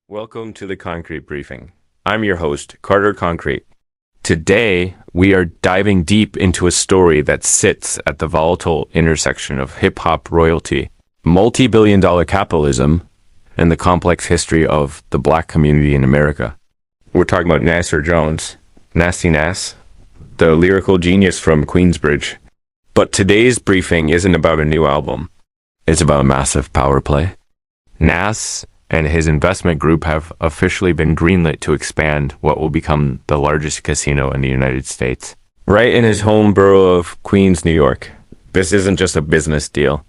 Welcome to the Concrete Briefing. I'm your host, Carter Concrete. Today, we are diving deep into a story that sits at the volatile intersection of hip-hop royalty, multi-billion-dollar capitalism, and the complex history of the Black community in America. We're talking about Nasir Jones, Nasty Nas, the lyrical genius from Queensbridge. But today's briefing isn't about a new album. It's about a massive power play. Nas and his investment group have officially been greenlit to expand what will become the largest casino in the United States, right in his home borough of Queens, New York. This isn't just a business deal.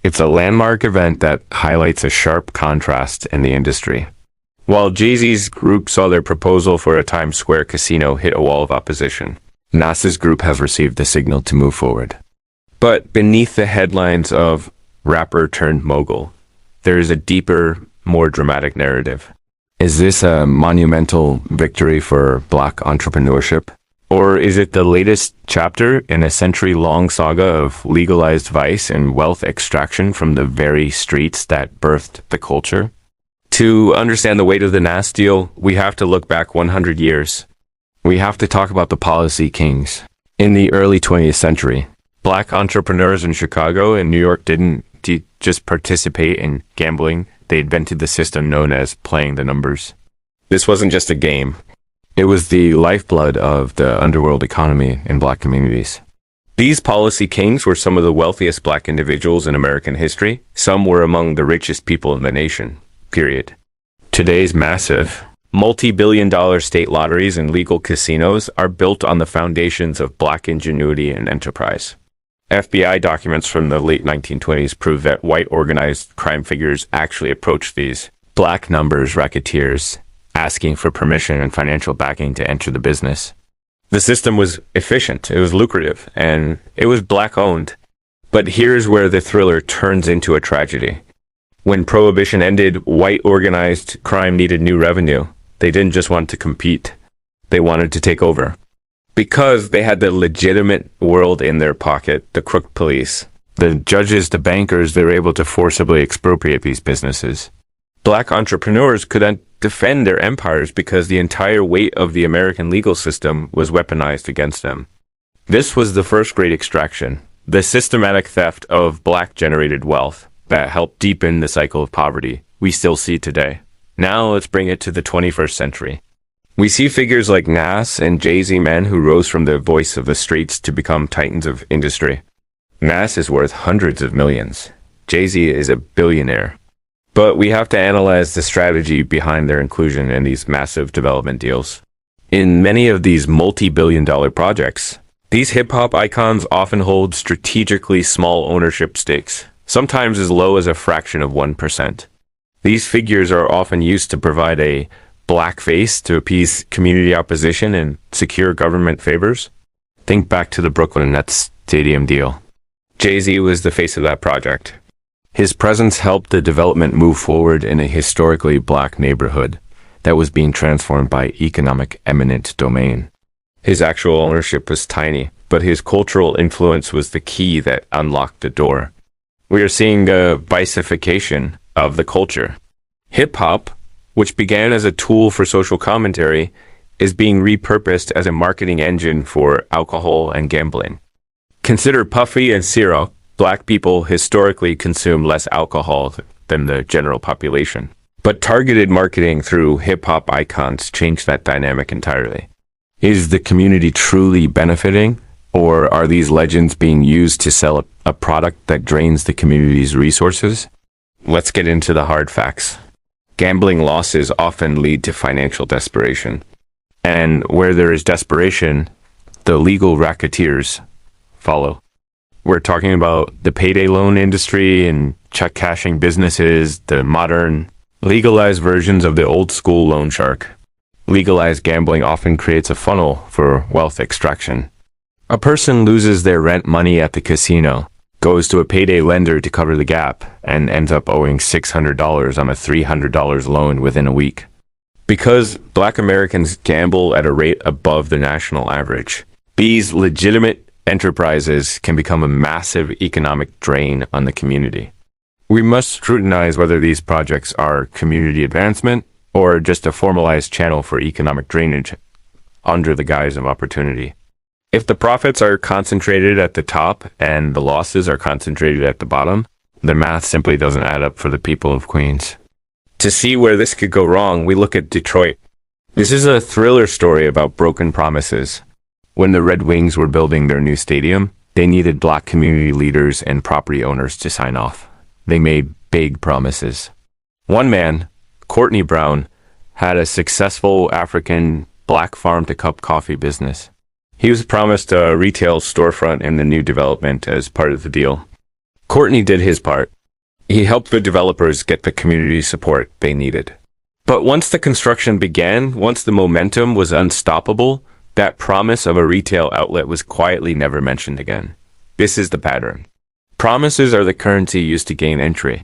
It's a landmark event that highlights a sharp contrast in the industry. While Jay-Z's group saw their proposal for a Times Square casino hit a wall of opposition, Nas's group has received the signal to move forward. But beneath the headlines of rapper turned mogul, there is a deeper, more dramatic narrative. Is this a monumental victory for Black entrepreneurship? Or is it the latest chapter in a century-long saga of legalized vice and wealth extraction from the very streets that birthed the culture? To understand the weight of the Nas deal, we have to look back 100 years. We have to talk about the policy kings. In the early 20th century, Black entrepreneurs in Chicago and New York didn't just participate in gambling. They invented the system known as playing the numbers. This wasn't just a game. It was the lifeblood of the underworld economy in Black communities. These policy kings were some of the wealthiest Black individuals in American history. Some were among the richest people in the nation, period. Today's massive, multi-billion-dollar state lotteries and legal casinos are built on the foundations of Black ingenuity and enterprise. FBI documents from the late 1920s prove that white organized crime figures actually approached these Black numbers racketeers, asking for permission and financial backing to enter the business. The system was efficient, it was lucrative, and it was Black-owned. But here's where the thriller turns into a tragedy. When Prohibition ended, white organized crime needed new revenue. They didn't just want to compete, they wanted to take over. Because they had the legitimate world in their pocket, the crook police, the judges, the bankers, they were able to forcibly expropriate these businesses. Black entrepreneurs couldn't defend their empires because the entire weight of the American legal system was weaponized against them. This was the first great extraction, the systematic theft of Black-generated wealth that helped deepen the cycle of poverty we still see today. Now let's bring it to the 21st century. We see figures like Nas and Jay-Z, men who rose from the voice of the streets to become titans of industry. Nas is worth hundreds of millions. Jay-Z is a billionaire. But we have to analyze the strategy behind their inclusion in these massive development deals. In many of these multi-billion-dollar projects, these hip-hop icons often hold strategically small ownership stakes, sometimes as low as a fraction of 1%. These figures are often used to provide a Black face to appease community opposition and secure government favors. Think back to the Brooklyn Nets stadium deal. Jay-Z was the face of that project. His presence helped the development move forward in a historically Black neighborhood that was being transformed by economic eminent domain. His actual ownership was tiny, but his cultural influence was the key that unlocked the door. We are seeing a bicification of the culture. Hip-hop, which began as a tool for social commentary, is being repurposed as a marketing engine for alcohol and gambling. Consider Puffy and Syrup. Black people historically consume less alcohol than the general population. But targeted marketing through hip-hop icons changed that dynamic entirely. Is the community truly benefiting, or are these legends being used to sell a product that drains the community's resources? Let's get into the hard facts. Gambling losses often lead to financial desperation. And where there is desperation, the legal racketeers follow. We're talking about the payday loan industry and check cashing businesses, the modern, legalized versions of the old school loan shark. Legalized gambling often creates a funnel for wealth extraction. A person loses their rent money at the casino, goes to a payday lender to cover the gap, and ends up owing $600 on a $300 loan within a week. Because Black Americans gamble at a rate above the national average, these legitimate enterprises can become a massive economic drain on the community. We must scrutinize whether these projects are community advancement or just a formalized channel for economic drainage under the guise of opportunity. If the profits are concentrated at the top and the losses are concentrated at the bottom, the math simply doesn't add up for the people of Queens. To see where this could go wrong, we look at Detroit. This is a thriller story about broken promises. When the Red Wings were building their new stadium, they needed black community leaders and property owners to sign off. They made big promises. One man, Courtney Brown, had a successful African black farm-to-cup coffee business. He was promised a retail storefront in the new development as part of the deal. Courtney did his part. He helped the developers get the community support they needed. But once the construction began, once the momentum was unstoppable, that promise of a retail outlet was quietly never mentioned again. This is the pattern. Promises are the currency used to gain entry.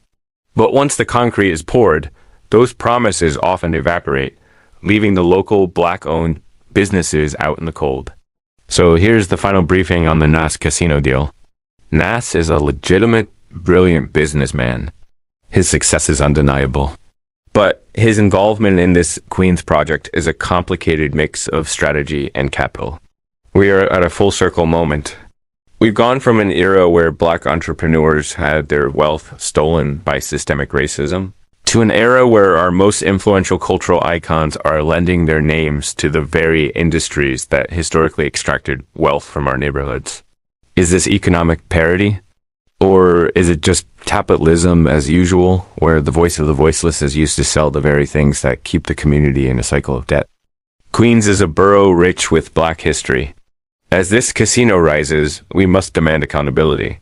But once the concrete is poured, those promises often evaporate, leaving the local black-owned businesses out in the cold. So here's the final briefing on the Nas casino deal. Nas is a legitimate, brilliant businessman. His success is undeniable. But his involvement in this Queens project is a complicated mix of strategy and capital. We are at a full circle moment. We've gone from an era where black entrepreneurs had their wealth stolen by systemic racism to an era where our most influential cultural icons are lending their names to the very industries that historically extracted wealth from our neighborhoods. Is this economic parity? Or is it just capitalism as usual, where the voice of the voiceless is used to sell the very things that keep the community in a cycle of debt? Queens is a borough rich with black history. As this casino rises, we must demand accountability.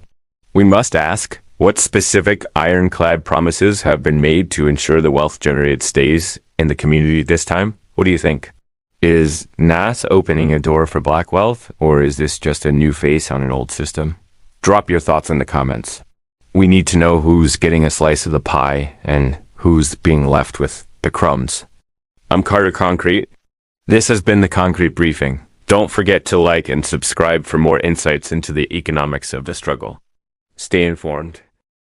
We must ask, what specific ironclad promises have been made to ensure the wealth generated stays in the community this time? What do you think? Is Nas opening a door for black wealth, or is this just a new face on an old system? Drop your thoughts in the comments. We need to know who's getting a slice of the pie and who's being left with the crumbs. I'm Carter Concrete. This has been the Concrete Briefing. Don't forget to like and subscribe for more insights into the economics of the struggle. Stay informed.